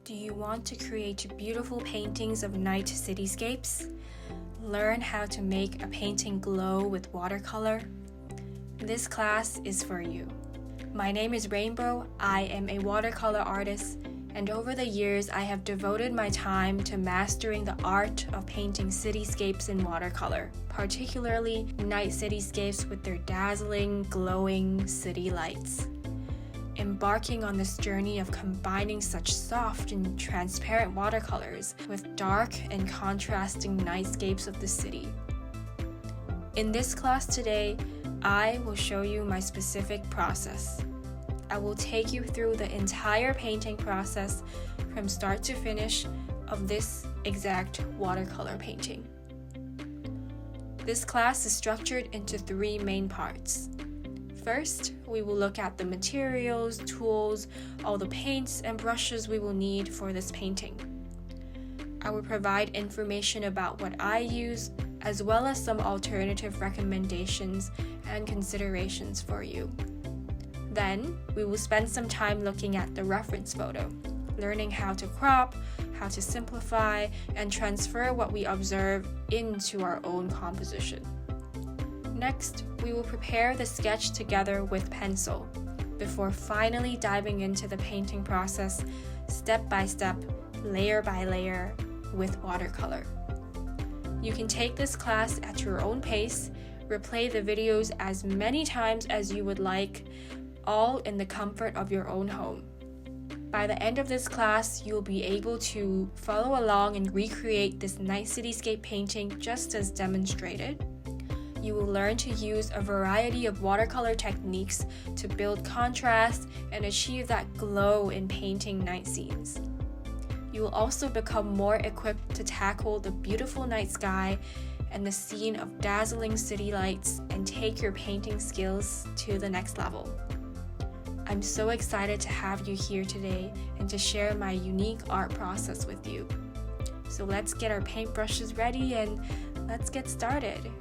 Do you want to create beautiful paintings of night cityscapes? Learn how to make a painting glow with watercolor? This class is for you. My name is Rainbow. I am a watercolor artist, and over the years I have devoted my time to mastering the art of painting cityscapes in watercolor, particularly night cityscapes with their dazzling, glowing city lights. Embarking on this journey of combining such soft and transparent watercolors with dark and contrasting nightscapes of the city. In this class today, I will show you my specific process. I will take you through the entire painting process from start to finish of this exact watercolor painting. This class is structured into 3 main parts. First, we will look at the materials, tools, all the paints and brushes we will need for this painting. I will provide information about what I use, as well as some alternative recommendations and considerations for you. Then, we will spend some time looking at the reference photo, learning how to crop, how to simplify, and transfer what we observe into our own composition. Next, we will prepare the sketch together with pencil, before finally diving into the painting process, step by step, layer by layer, with watercolor. You can take this class at your own pace, replay the videos as many times as you would like, all in the comfort of your own home. By the end of this class, you'll be able to follow along and recreate this night cityscape painting just as demonstrated. You will learn to use a variety of watercolor techniques to build contrast and achieve that glow in painting night scenes. You will also become more equipped to tackle the beautiful night sky and the scene of dazzling city lights and take your painting skills to the next level. I'm so excited to have you here today and to share my unique art process with you. So let's get our paintbrushes ready and let's get started.